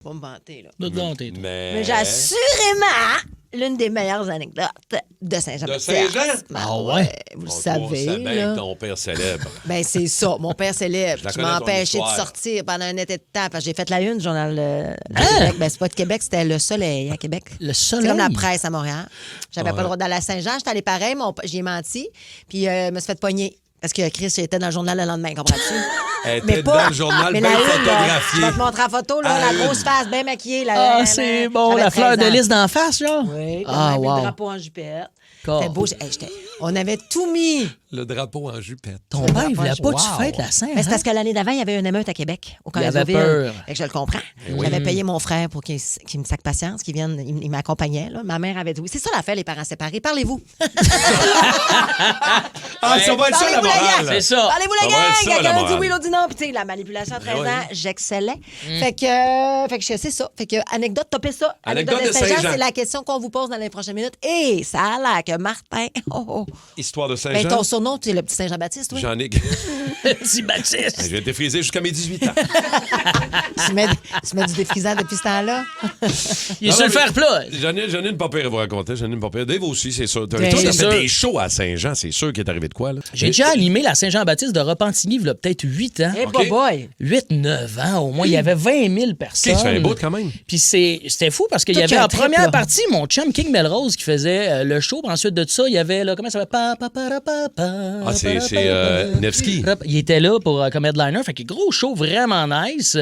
Pas me vanter, là. Mais j'ai assurément l'une des meilleures anecdotes de Saint-Jean-Baptiste. De Saint-Jean? Ah ouais? Vous le on savez, savait là. que ton père célèbre. Ben c'est ça, mon père célèbre. Je la Qui connais, m'a ton empêché de histoire. sortir pendant un été de temps. Parce que j'ai fait la une du journal de Québec. Ben c'est pas de Québec, c'était Le Soleil à Québec. Le C'est Soleil? comme la presse à Montréal. J'avais Ouais. pas le droit d'aller à Saint-Jean. J'étais allée pareil, j'y ai menti. Puis je me suis fait pogner. Parce que Chris était dans le journal le lendemain, comprends-tu? Elle Mais était pas. dans le journal, mais bien la une, là, photographiée. je vais te montrer en photo, là, À la une. grosse face, bien maquillée. Là, Ah, c'est bon, J'avais la fleur 13 de ans. lys d'en face, genre? Oui, Ah, on avait wow. le drapeau en jupette. Corps. C'était beau. On avait tout mis. Le drapeau en jupette. Ton père, il voulait pas que Wow. tu fêtes la Saint. Mais c'est parce que l'année d'avant, il y avait une émeute à Québec, au Il avait Carré-Ville. peur. Fait que je le comprends. J'avais payé mon frère pour qu'il me saque patience, qu'il vienne, il m'accompagnait. Là. Ma mère avait dit oui. C'est ça l'affaire, les parents séparés. Parlez-vous. Ah, ça va être ça, la Parlez-vous, la morale. gang. C'est ça. Parlez-vous, la Ça va être gang. ça, la Quelqu'un dit morale. oui, l'autre dit non. Puis, tu sais, la manipulation à 13 Ben ans, oui. j'excellais. Fait que c'est ça. Fait que, anecdote, topez ça. Anecdote de Saint-Jean, Saint-Jean. c'est la question qu'on vous pose dans les prochaines minutes. Et ça a l'air que Martin. Histoire de Ben, Saint-Jean. ton surnom, tu es le petit Saint-Jean-Baptiste, oui. J'en ai. Petit Baptiste. J'ai été frisé jusqu'à mes 18 ans. Tu mets du défrisant depuis ce temps-là. Il est sur le fer plat. J'en ai une pas pire à vous raconter. J'en ai une pas pire. Dave aussi, c'est sûr. Toi, Ben, t'as c'est fait sûr. des shows à Saint-Jean. C'est sûr qu'il est arrivé de quoi, là? J'ai déjà animé la Saint-Jean-Baptiste de Repentigny, il y a peut-être 8 ans. Eh, OK. boy. 8-9 ans au moins. Il y avait 20 000 personnes. OK, ça fait un bout quand même. Puis c'était fou parce qu'il y Tout avait qu'un en trip, première là. partie mon chum King Melrose qui faisait le show. Puis ensuite de ça, il y avait, là, comment ça s'appelle? Ah, c'est Nevsky. Il était là pour comme headliner. Fait que gros show, vraiment nice.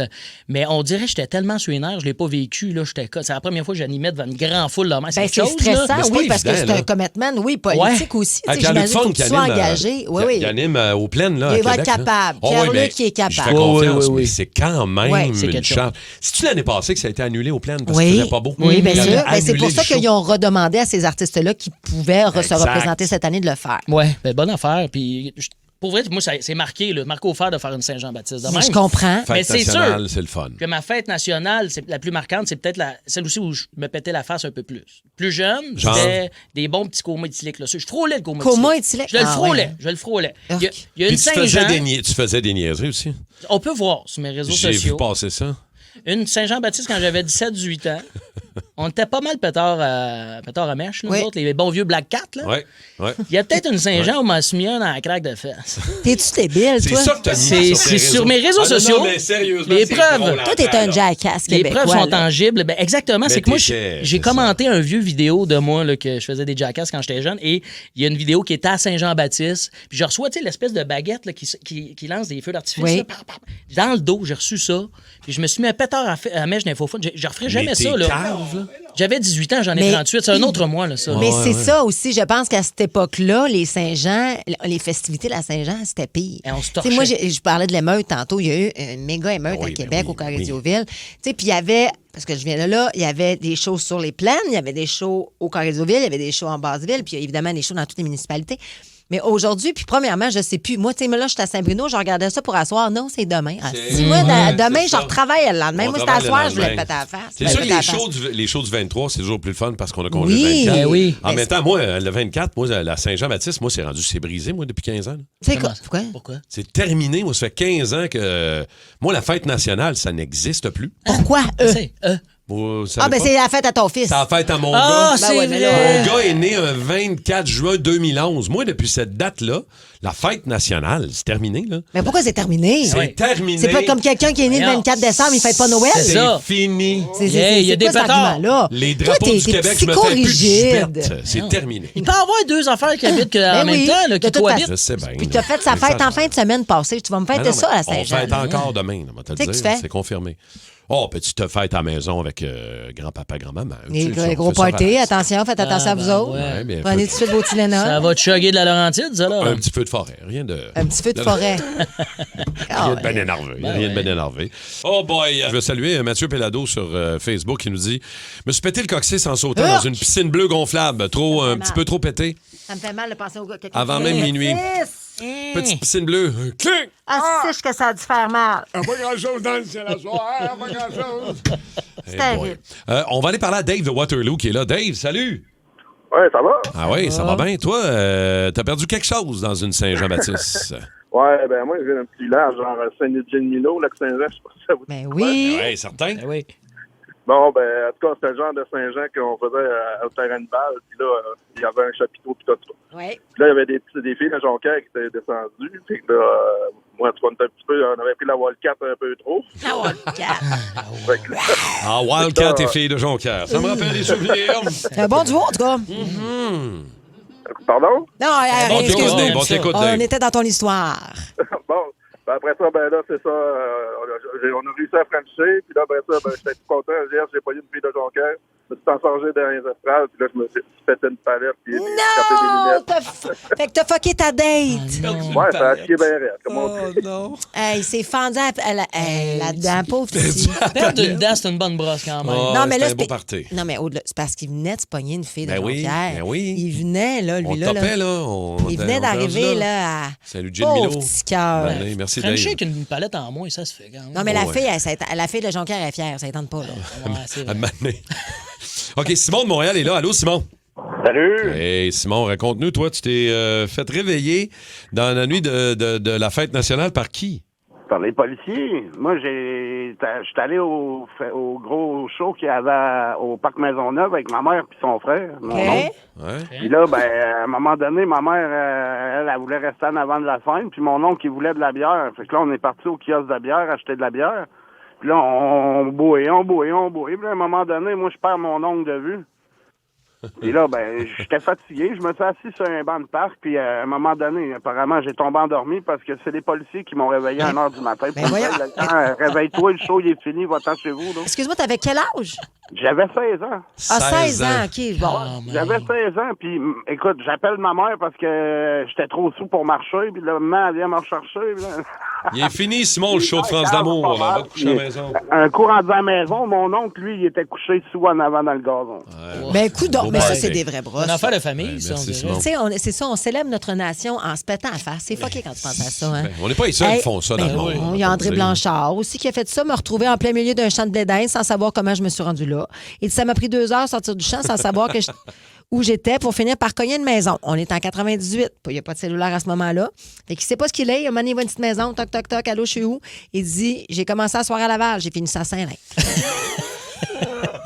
Mais on dirait que j'étais tellement sur les nerfs, je l'ai pas vécu. Là, c'est la première fois que j'animais devant une grande foule. Là. Ben, quelque c'est chose, là. stressant, Mais c'est pas oui, parce que évident, c'est là. un commitment, oui, politique aussi. Ah, Tu sais, Pierre-Luc j'imagine qu'il faut Funk que qui tu sois anime, engagé. Oui, oui. qui anime aux plaines, là. Il à va être Québec, là. capable. Oh, oui, Pierre-Luc, mais il est capable. Je fais Oui, confiance, oui, oui. mais c'est quand même Ouais, c'est une quelque charge. C'est-tu l'année passée que ça a été annulé aux plaines parce que Oui, c'était pas beau? oui, bien Ils sûr. avaient Ben, c'est pour annulé ça le show. qu'ils ont redemandé à ces artistes-là qui pouvaient se Exact. représenter cette année de le faire. Ouais, ben, bonne affaire. Puis pour vrai, moi, c'est marqué, là, marqué au fer de faire une Saint-Jean-Baptiste. de Mais même. je comprends. Mais Fête c'est nationale, sûr c'est le fun. que ma fête nationale, c'est la plus marquante, c'est peut-être celle aussi où je me pétais la face un peu plus. Plus jeune, Genre? c'était des bons petits comas éthyliques. Là. Je frôlais le coma Coma éthylique. éthylique? Je le Ah, frôlais. ouais. Je le frôlais. Urk. Il y a Puis une Saint-Jean. tu faisais des niaiseries aussi. On peut voir sur mes réseaux J'ai vu sociaux. passer ça. Une Saint-Jean-Baptiste quand j'avais 17-18 ans. On était pas mal pétard à mèche, nous Oui. autres, les bons vieux Black Cat. Là. Ouais, ouais. Il y a peut-être une Saint-Jean où m'a mis un dans la craque de fesse. T'es-tu débile, C'est toi? ça que t'as mis C'est sur sur mes réseaux Ah, non, sociaux. non, mais sérieusement, Les c'est preuves. drôle, Toi, t'es un jackass Les québécois. preuves sont là. tangibles. Ben, exactement. Mais C'est que moi, t'étais- j'ai c'est commenté un vieux vidéo de moi là, que je faisais des jackasses quand j'étais jeune. Et il y a une vidéo qui était à Saint-Jean-Baptiste. Puis je reçois l'espèce de baguette là, qui lance des feux d'artifice. Oui. là, dans le dos, j'ai reçu ça. Puis je me suis mis un pétard à mèche d'infofoot. Je referai jamais Mais ça. t'es Là. cave, là. J'avais 18 ans, j'en ai Mais- 38. C'est un autre mois, là, ça. Mais Ouais, c'est ouais. ça aussi. Je pense qu'à cette époque-là, les Saint-Jean, les festivités de la Saint-Jean, c'était pire. Et on se Tu sais, moi, torchait. je parlais de l'émeute tantôt. Il y a eu une méga émeute Oui, à ben Québec, oui, au Carré oui. d'Ioville. Tu sais, puis il y avait, parce que je viens de là, il y avait des shows sur les plaines, il y avait des shows au Carré d'Ioville, il y avait des shows en Basse-Ville, puis il y a évidemment des shows dans toutes les municipalités. Mais aujourd'hui, puis premièrement, je sais plus. Moi, tu sais, là, je suis à Saint-Bruno, je regardais ça pour asseoir. Non, c'est demain. Ah, si, moi, demain, je ça. retravaille le lendemain. On Moi, c'est travaille à soir, le je voulais lendemain. péter à la face. C'est Je sûr voulais que péter à la face. les shows du 23, c'est toujours plus le fun parce qu'on a congé Oui. le 24. Ben oui. En Mais même temps, moi, le 24, moi, la Saint-Jean-Baptiste, moi, c'est brisé, moi, depuis 15 ans. là. Tu sais quoi? Pourquoi? Pourquoi? C'est terminé. Moi, ça fait 15 ans que... moi, la fête nationale, ça n'existe plus. Pourquoi eux? C'est Vous savez Ah, ben pas? c'est la fête à ton fils. C'est la fête à mon Ah, gars. c'est ouais, mais vrai. Mon gars est né un 24 juin 2011. Moi, depuis cette date-là, la fête nationale, c'est terminé, là. Mais pourquoi c'est terminé? C'est terminé. C'est pas comme quelqu'un qui est né le Voyons. 24 décembre, il fête pas Noël. C'est ça. C'est fini. Yeah, il y a des quoi cet pétards. argument-là? Les Toi, drapeaux t'es du Québec, je me fais plus de jupette. C'est terminé. Il peut y avoir deux affaires qui habitent en Ben même oui, temps, là, de qui toute cohabitent. façon. Je sais bien. Puis tu as fait sa fête en fin de semaine passée. Tu vas me Ah fêter non, ça à mais Saint-Jean. on fête encore demain, on va te le Qu'est-ce que dire. tu fais? C'est confirmé. Oh, petite fête à la maison avec grand-papa, grand-maman. Les Tu sais, ça, on gros fait ça party, relax. attention, faites attention à vous autres. Ouais, mais Prenez tout de suite vos Ça Tylenol. va te chugger de la Laurentide, ça, là? Un petit feu de forêt, rien de... Un petit feu de forêt. Rien de bien énervé. Rien de bien énervé. Oh boy! Je veux saluer Mathieu Pellado sur Facebook qui nous dit « Me suis pété le coccyx en sautant dans une piscine bleue gonflable, un petit peu trop pété. Ça me fait mal de penser au gars. Avant même minuit. Petite piscine bleue. Cling! Ah, c'est que ça a dû faire mal. Pas grand-chose dans le ciel à soir, pas grand-chose. C'est terrible. On va aller parler à Dave de Waterloo qui est là. Dave, salut! Ouais, ça va? Ah oui, ça va bien. Toi, t'as perdu quelque chose dans une Saint-Jean-Baptiste. Ouais, ben moi, je viens d'un petit village, genre Saint-Étienne-Milo, Lac-Saint-Jean, je sais pas si ça vous dit. Ben oui. Oui, certain. Ben oui. Bon, ben, en tout cas, c'était le genre de Saint-Jean qu'on faisait au terrain de balle. Puis là, il y avait un chapiteau, puis tout ça. Oui. Puis là, il y avait des filles de Jonquière qui étaient descendues. Puis là, moi, en tout cas, on avait pris la Wildcat un peu trop. Ah, Wildcat. Fait que là, Ah, Wildcat et filles de Jonquière. Ça me rappelle des souvenirs. C'est un bon duo, en tout cas. Pardon? Non, Bon, excuse-moi. t'écoutes, Dave. Bon, t'écoutes, On Dave. était dans ton histoire. Bon, ben après ça, ben là, c'est ça. On a réussi à frencher. Puis là, ben ça, ben, j'étais tout content. J'ai pogné une fille de Jonquière. Je me suis enfargé dans les estrades. Puis là, je me suis pété une palette. Puis j'ai scrapé des Non! lunettes. Fait que t'as fucké ta date. Ouais, ça a chié bien raide, comme on dit. non. Hey, c'est fendu là-dedans, pauvre petit. Perdre une dent, c'est une bonne brosse quand même. Oh, Non, mais là, c'était un beau party. Non, mais au-delà, c'est parce qu'il venait de se pogner une fille de Ben oui, Jonquière. ben oui. Il venait, là, On lui, là. topait, là. Il venait d'arriver, là, à... Salut, Jim Milo. Pauvre petit cœur. Bonne année, merci, Dave. Frencher avec une palette en moins, ça se fait quand même. Non, mais la Ouais. fille, la fille de Jonquière est fière. Ça ne tente pas, là. Ouais, c'est À vrai. un moment donné. OK, Simon de Montréal est là. Allô, Simon? Salut! Hey, Simon, raconte-nous, toi, tu t'es fait réveiller dans la nuit de la fête nationale par qui? Par les policiers. Moi, je suis allé au gros show qu'il y avait au Parc Maisonneuve avec ma mère puis son frère, mon oncle. Ouais. Puis là, ben, à un moment donné, ma mère, elle voulait rester en avant de la scène, puis mon oncle, il voulait de la bière. Fait que là, on est parti au kiosque de bière, acheter de la bière. Puis là, on bouille. Puis là, à un moment donné, moi, je perds mon oncle de vue. Et là, ben, j'étais fatigué. Je me suis assis sur un banc de parc, puis à un moment donné, apparemment, j'ai tombé endormi parce que c'est les policiers qui m'ont réveillé à 1h du matin. Ben voyons. Réveille-toi, le show, il est fini, va-t'en chez vous. Là. Excuse-moi, t'avais quel âge? J'avais 16 ans. Ah, 16 ans, OK. Bon. J'avais 16 ans, puis écoute, j'appelle ma mère parce que j'étais trop sous pour marcher, puis là, maman, elle vient me rechercher. Puis là... Il est fini, Simon, le show de France d'amour. Là. Va te coucher à la maison. Un coup rendu à la maison, mon oncle, lui, il était couché sous en avant dans le gazon. Ben, écoute, Beau mais ça, party. c'est des vraies brosses. Une affaire de famille, Ouais, ça, on merci, dirait. Simon. Tu sais, c'est ça, on célèbre notre nation en se pétant à face. C'est fucké quand tu penses à ça, hein? Ben, on n'est pas les seuls qui font ça dans le monde. Il y a André Blanchard aussi qui a fait ça, me retrouver en plein milieu d'un champ de blé d'Inde sans savoir comment je me suis rendu là. Il dit ça m'a pris 2 heures de sortir du champ sans savoir où j'étais pour finir par cogner une maison. On est en 98. Il n'y a pas de cellulaire à ce moment-là. Fait qu'il sait pas ce qu'il est. Il a mené une petite maison. Toc, toc, toc. Allô, je suis où? Il dit j'ai commencé à soir à Laval. J'ai fini ça à Saint-Lin.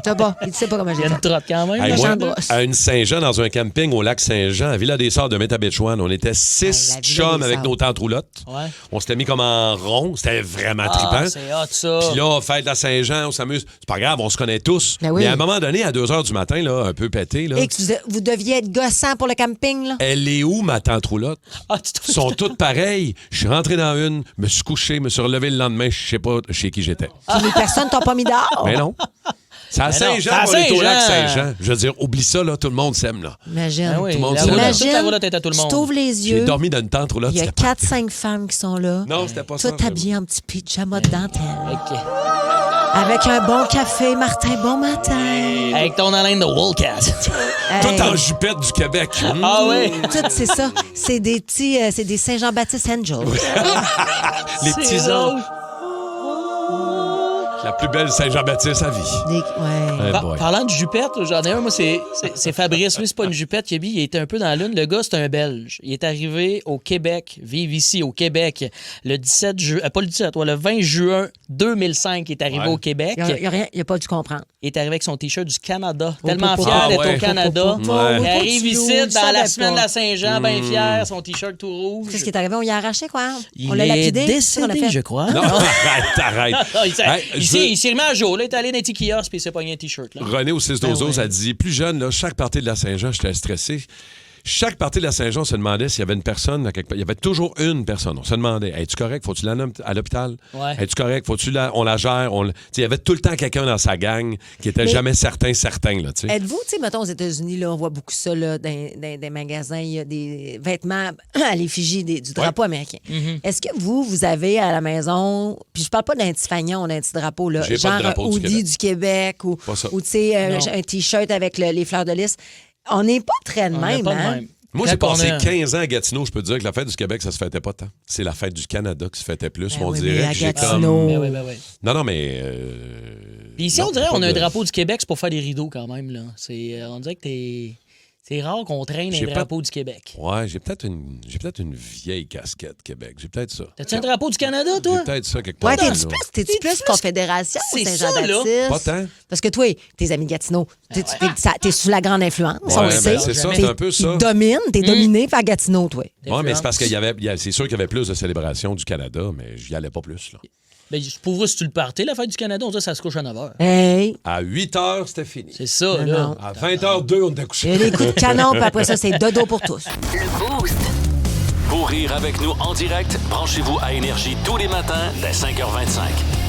Tu vois, il sait pas comment Il j'ai y a une fait. trotte quand même. Hey, là, moi, Jean. brosse. à une Saint-Jean, dans un camping au lac Saint-Jean, à Villa des Sœurs de Métabetchouane, on était 6 Hey, la Villa chums des avec Sœurs. nos tantes roulottes. Ouais. On s'était mis comme en rond. C'était vraiment Ah, trippant. c'est hot, ça. Puis là, fête de la Saint-Jean, on s'amuse. C'est pas grave, on se connaît tous. Ben oui. Mais à un moment donné, à 2 h du matin, là, un peu pété, là, Et que vous deviez être gossant pour le camping, là? elle est où, ma tante roulotte? Ah, tu te Ils sont toutes pareilles. Je suis rentré dans une, me suis couché, me suis relevé le lendemain, je sais pas chez qui j'étais. Puis les personnes t'ont pas mis dehors. Mais non. C'est à Mais non, Saint-Jean, c'est à on est au lac Saint-Jean. Saint-Jean. Je veux dire, oublie ça, là, tout le monde s'aime, là. Imagine. Ah oui, Tout le monde la s'aime. roulotte, Imagine, toute la roulotte est à tout le tu monde. t'ouvres les J'ai yeux. dormi dans une tente roulotte. Il y a c'était 4-5 femmes qui sont là. Non, c'était pas ça. Tout habillé en petit pyjama de dentelle. OK. Avec un bon café, Martin, bon matin. Avec ton haleine de Wildcat. Hey, Tout en jupette du Québec. Ah oui? tout, c'est ça. C'est des petits, c'est des Saint-Jean-Baptiste Angels. Les petits C'est anges. drôle. La plus belle Saint-Jean-Baptiste à vie. Ouais. Eh boy. Parlant de jupette, j'en ai un, moi, c'est Fabrice. Lui, c'est pas une jupette. Il était un peu dans la lune. Le gars, c'est un Belge. Il est arrivé au Québec, vive ici, au Québec, le 17 juin, pas le 17, le 20 juin 2005, il est arrivé Ouais. au Québec. Il n'a pas dû comprendre. Il est arrivé avec son T-shirt du Canada. Tellement po, po. fier Ah, d'être ouais. au Canada. Ouais. Il Pourquoi arrive tu ici loues? dans Je la savais semaine de pas. la Saint-Jean, bien fier, son T-shirt tout rouge. Qu'est-ce qui est arrivé? On y a arraché, quoi? On Il l'a est lapidé? C'est ça qu'on a décédé, fait? je crois. Non, arrête. Ah, Hey, je veux- il s'est remis à jour. Là, il est allé dans les petits kiosques puis il s'est pogné un T-shirt. Là. René au 6 Ben 12 oui. a dit plus jeune, là, chaque partie de la Saint-Jean, j'étais stressé. Chaque partie de la Saint-Jean, on se demandait s'il y avait une personne à quelque part. Il y avait toujours une personne. On se demandait es-tu correct? Faut-tu l'amener à l'hôpital? Ouais. Es-tu correct? On la gère? Tu sais, il y avait tout le temps quelqu'un dans sa gang qui était Mais- jamais certain. Là, tu sais. Êtes-vous, tu sais, mettons aux États-Unis, là, on voit beaucoup ça là, dans des magasins, il y a des vêtements à l'effigie du drapeau américain. Est-ce que vous avez à la maison, puis je parle pas d'un petit fagnon, d'un petit drapeau, là, J'ai pas de genre un drapeau du hoodie Québec. du Québec ou Pas ça. tu sais, Non. un T-shirt avec les fleurs de lys. On n'est pas très de On n'a même, pas de hein? même. Moi, j'ai Quand on passé a- 15 ans à Gatineau. Je peux te dire que la fête du Québec, ça se fêtait pas tant. C'est la fête du Canada qui se fêtait plus. Ben on oui, dirait mais à que j'ai Gatineau. comme... Ben oui. Non, mais... Puis ici, non, on dirait pas qu'on a un de- drapeau du Québec, c'est pour faire des rideaux quand même. Là. On dirait que t'es C'est rare qu'on traîne J'ai un pas- drapeau du Québec. Ouais, j'ai peut-être une vieille casquette Québec. J'ai peut-être ça. T'as-tu un drapeau du Canada, J'ai toi? peut-être ça quelque part. Ouais, dans t'es-tu là. plus Confédération ou C'est ça, Saint-Jean-Baptiste? Pas tant. Parce que toi, tes amis Gatineau, t'es sous la grande influence, on le Ouais, sait. ben, c'est ça, Jamais. c'est un peu ça. Ils dominent, t'es dominé par Gatineau, toi. Ouais, mais c'est parce c'est sûr qu'il y avait plus de célébrations du Canada, mais j'y allais pas plus, là. Ben, pour vrai, si tu le partais, la fête du Canada, on dirait que ça se couche à 9 h. Hey, À 8 h, c'était fini. C'est ça, Non, là. non. À 20h02, on était il y couché. a des coups de canon, puis après ça, c'est dodo pour tous. Le Boost. Pour rire avec nous en direct, branchez-vous à Énergie tous les matins dès 5h25.